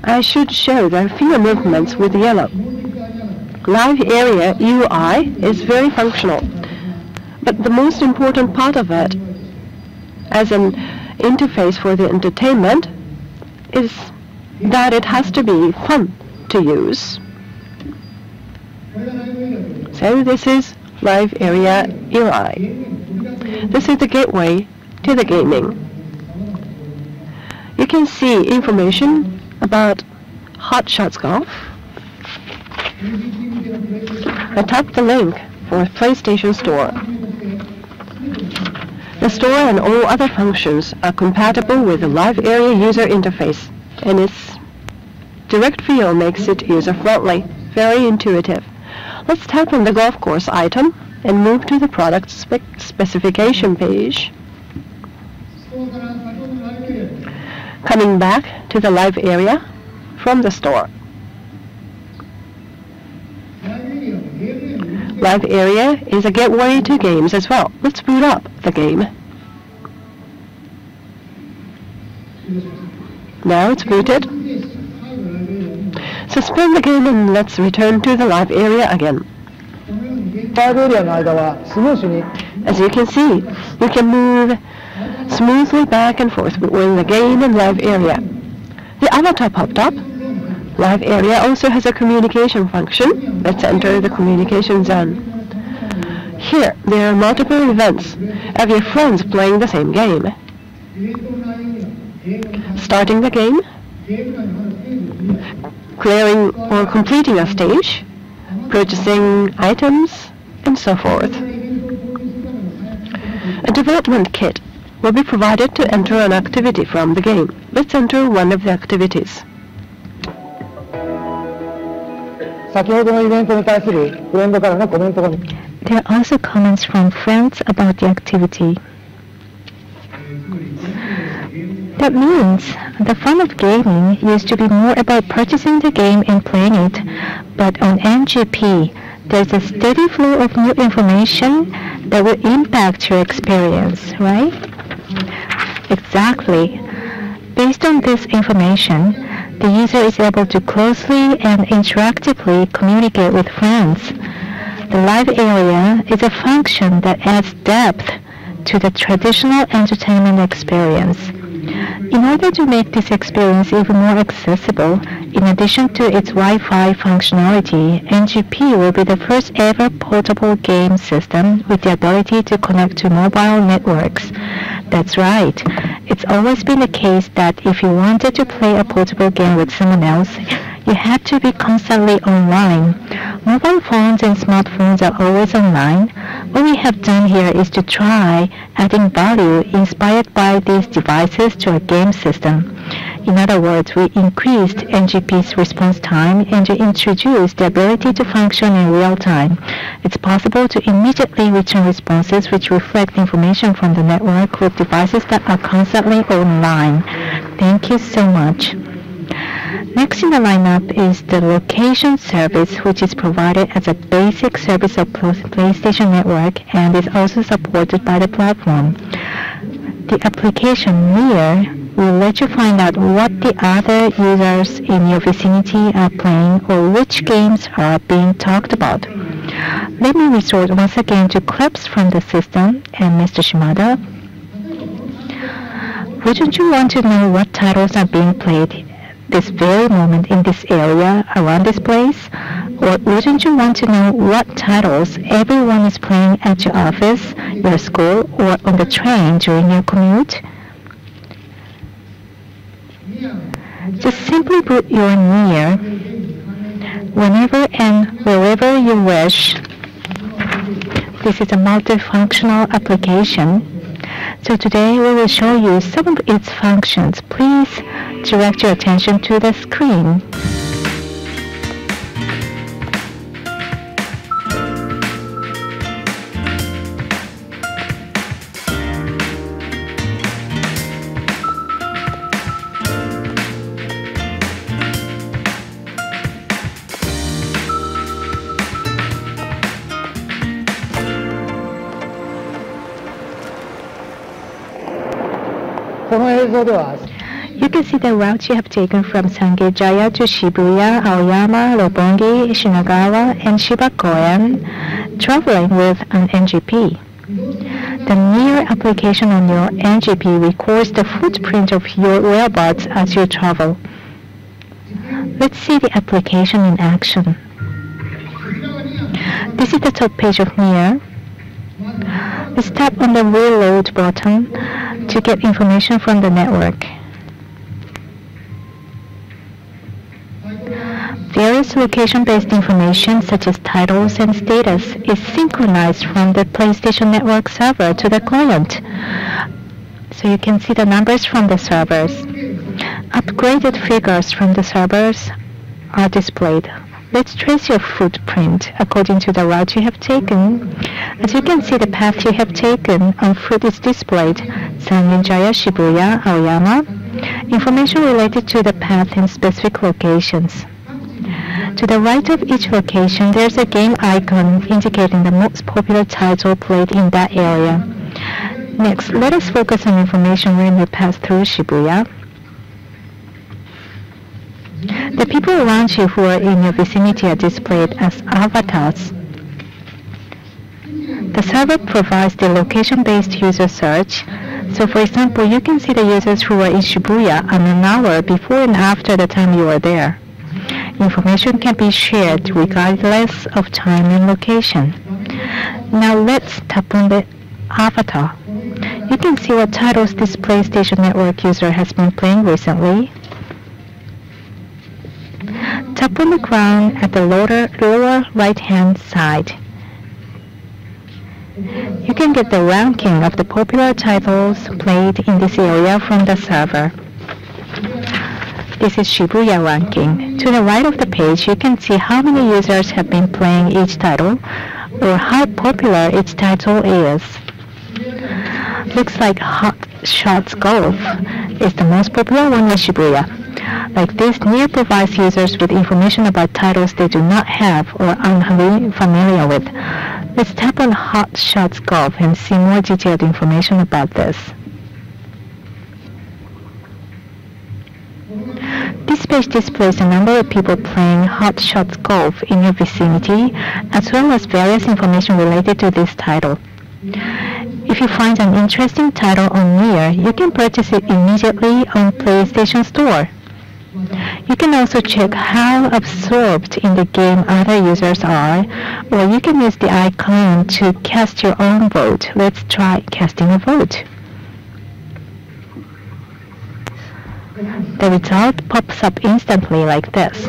I should show the finger movements with yellow. Live area UI is very functional, but the most important part of it, as an interface for the entertainment, is that it has to be fun to use. So this is Live Area UI. This is the gateway to the gaming. You can see information about Hot Shots Golf. I typed the link for PlayStation Store. The store and all other functions are compatible with the Live Area user interface, and its direct feel makes it user-friendly, very intuitive. Let's tap on the golf course item and move to the product specification page. Coming back to the Live Area from the store. Live Area is a gateway to games as well. Let's boot up the game. Now it's booted. Suspend the game and let's return to the Live Area again. As you can see, you can move smoothly back and forth between the game and Live Area. The avatar popped up. Live Area also has a communication function. Let's enter the communication zone. Here, there are multiple events of your friends playing the same game. Starting the game, clearing or completing a stage, purchasing items, and so forth. A development kit will be provided to enter an activity from the game. Let's enter one of the activities. There are also comments from friends about the activity. That means the fun of gaming used to be more about purchasing the game and playing it, but on NGP, there's a steady flow of new information that will impact your experience, right? Exactly. Based on this information, the user is able to closely and interactively communicate with friends. The Live Area is a function that adds depth to the traditional entertainment experience. In order to make this experience even more accessible, in addition to its Wi-Fi functionality, NGP will be the first ever portable game system with the ability to connect to mobile networks. That's right. It's always been the case that if you wanted to play a portable game with someone else, you had to be constantly online. Mobile phones and smartphones are always online. What we have done here is to try adding value inspired by these devices to a game system. In other words, we increased NGP's response time and to introduce the ability to function in real time. It's possible to immediately return responses which reflect information from the network with devices that are constantly online. Thank you so much. Next in the lineup is the location service, which is provided as a basic service of PlayStation Network and is also supported by the platform. The application Near will let you find out what the other users in your vicinity are playing or which games are being talked about. Let me resort once again to clips from the system and Mr. Shimada. Wouldn't you want to know what titles are being played this very moment in this area around this place? Or wouldn't you want to know what titles everyone is playing at your office, your school, or on the train during your commute? Just simply put your Near whenever and wherever you wish. This is a multifunctional application. So today we will show you some of its functions. Please direct your attention to the screen. You can see the route you have taken from Sangejaya to Shibuya, Aoyama, Roppongi, Shinagawa, and Shibakoen, traveling with an NGP. The near application on your NGP records the footprint of your whereabouts as you travel. Let's see the application in action. This is the top page of Near. Let's tap on the Reload button to get information from the network. Various location-based information such as titles and status is synchronized from the PlayStation Network server to the client. So you can see the numbers from the servers. Upgraded figures from the servers are displayed. Let's trace your footprint according to the route you have taken. As you can see, the path you have taken on foot is displayed. Sangenjaya, Shibuya, Aoyama. Information related to the path in specific locations. To the right of each location, there's a game icon indicating the most popular title played in that area. Next, let us focus on information when you pass through Shibuya. The people around you who are in your vicinity are displayed as avatars. The server provides the location-based user search. So for example, you can see the users who are in Shibuya an hour before and after the time you were there. Information can be shared regardless of time and location. Now let's tap on the avatar. You can see what titles this PlayStation Network user has been playing recently. Tap on the ground at the lower right-hand side. You can get the ranking of the popular titles played in this area from the server. This is Shibuya ranking. To the right of the page, you can see how many users have been playing each title or how popular each title is. Looks like Hot Shots Golf is the most popular one in Shibuya. Like this, Near provides users with information about titles they do not have or are unfamiliar with. Let's tap on Hot Shots Golf and see more detailed information about this. This page displays the number of people playing Hot Shots Golf in your vicinity, as well as various information related to this title. If you find an interesting title on Near, you can purchase it immediately on PlayStation Store. You can also check how absorbed in the game other users are, or you can use the icon to cast your own vote. Let's try casting a vote. The result pops up instantly like this.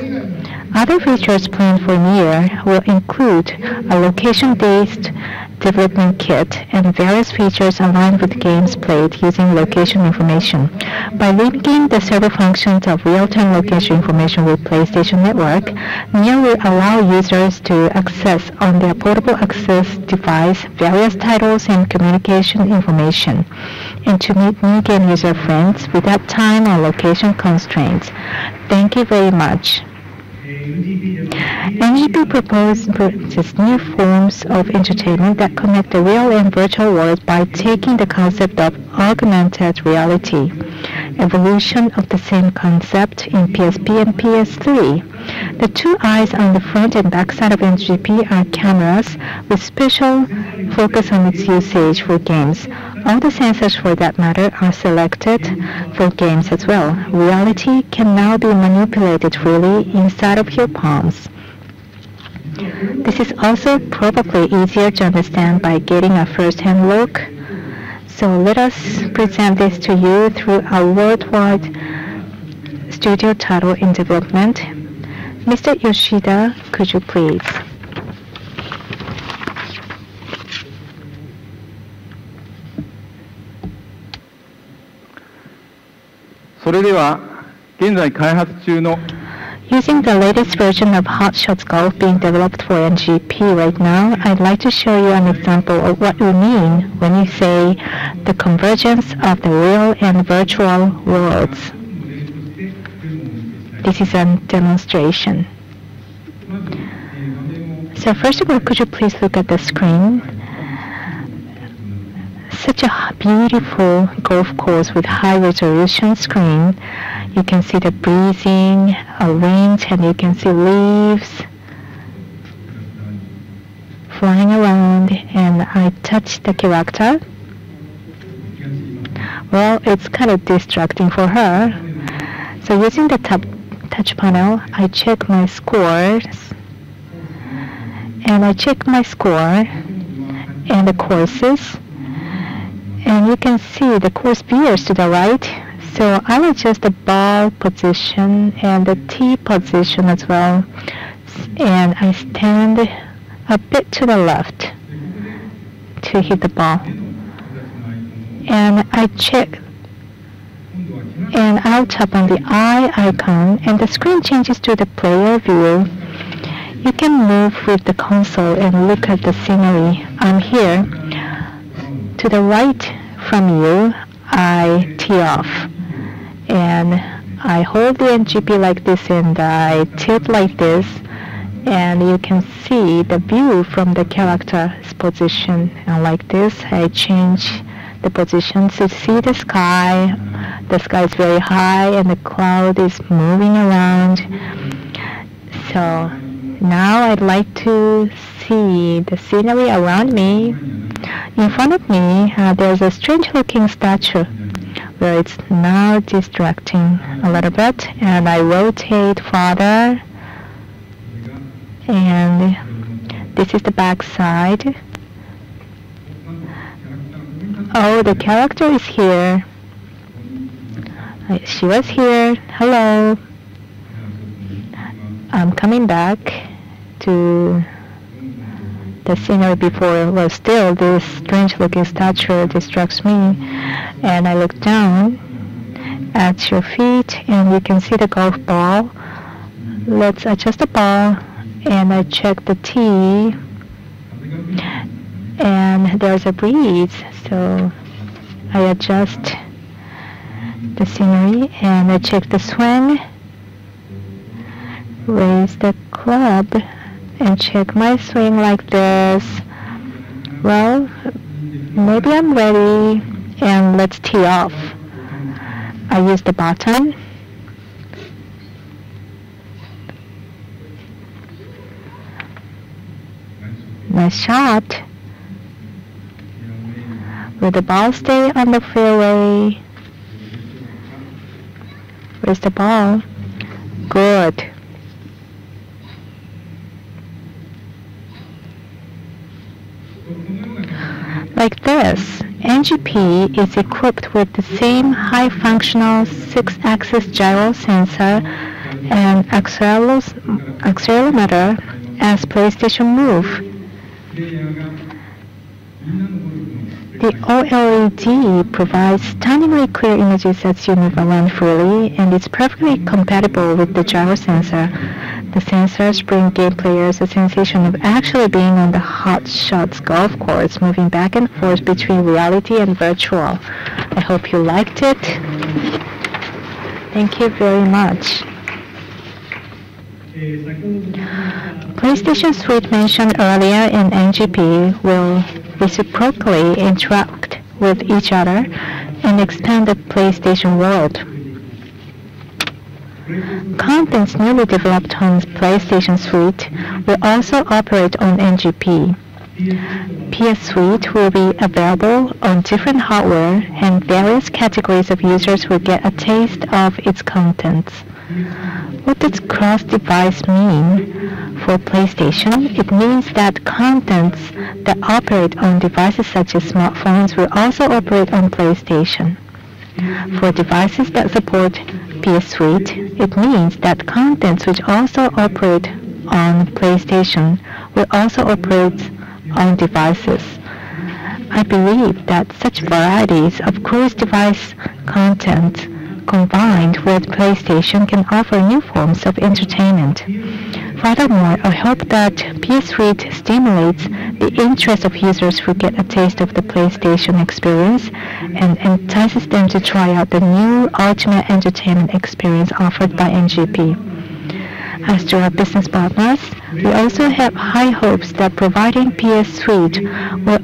Other features planned for Near will include a location-based development kit and various features aligned with games played using location information. By linking the server functions of real-time location information with PlayStation Network, Near will allow users to access on their portable access device various titles and communication information, and to meet new game user friends without time or location constraints. Thank you very much. NGP proposes new forms of entertainment that connect the real and virtual world by taking the concept of augmented reality, evolution of the same concept in PSP and PS3. The two eyes on the front and back side of NGP are cameras with special focus on its usage for games. All the sensors for that matter are selected for games as well. Reality can now be manipulated freely inside of your palms. This is also probably easier to understand by getting a first-hand look. So let us present this to you through a worldwide studio title in development. Mr. Yoshida, could you please? Using the latest version of Hot Shots Golf being developed for NGP right now, I'd like to show you an example of what we mean when you say the convergence of the real and virtual worlds. This is a demonstration. So first of all, could you please look at the screen? such a beautiful golf course with high resolution screen. You can see the breezing, wind, and you can see leaves flying around, and I touch the character. Well, it's kind of distracting for her. So using the touch panel, I check my scores. And I check my score and the courses. And you can see the course veers to the right. So I'll adjust the ball position and the tee position as well. And I stand a bit to the left to hit the ball. And I check, and I'll tap on the eye icon, and the screen changes to the player view. You can move with the console and look at the scenery. I'm here. To the right from you, I tee off. And I hold the NGP like this, and I tilt like this. And you can see the view from the character's position. And like this, I change the position to see the sky. The sky is very high and the cloud is moving around. So now I'd like to see the scenery around me. In front of me, there's a strange looking statue where it's now distracting a little bit, and I rotate farther, and this is the back side. Oh, the character is here. She was here. Hello. I'm coming back to the scenery before. Well, still this strange looking statue distracts me, and I look down at your feet and you can see the golf ball. Let's adjust the ball, and I check the tee, and there's a breeze, so I adjust the scenery and I check the swing, raise the club and check my swing like this. Well, maybe I'm ready, and let's tee off. I use the button. Nice shot. Will the ball stay on the fairway? Where's the ball? Good. Like this, NGP is equipped with the same high-functional 6-axis gyro sensor and accelerometer as PlayStation Move. The OLED provides stunningly clear images as you move around freely, and it's perfectly compatible with the gyro sensor. The sensors bring game players a sensation of actually being on the Hot Shots golf course, moving back and forth between reality and virtual. I hope you liked it. Thank you very much. PlayStation Suite mentioned earlier in NGP will reciprocally interact with each other and expand the PlayStation world. Contents newly developed on PlayStation Suite will also operate on NGP. PS Suite will be available on different hardware, and various categories of users will get a taste of its contents. What does cross-device mean? For PlayStation, it means that contents that operate on devices such as smartphones will also operate on PlayStation. For devices that support PS Suite, it means that contents which also operate on PlayStation will also operate on devices. I believe that such varieties of cross-device content combined with PlayStation can offer new forms of entertainment. Furthermore, I hope that PS Suite stimulates the interest of users who get a taste of the PlayStation experience and entices them to try out the new ultimate entertainment experience offered by NGP. As to our business partners, we also have high hopes that providing PS Suite will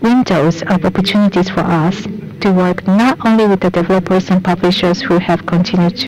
windows of opportunities for us to work not only with the developers and publishers who have continued to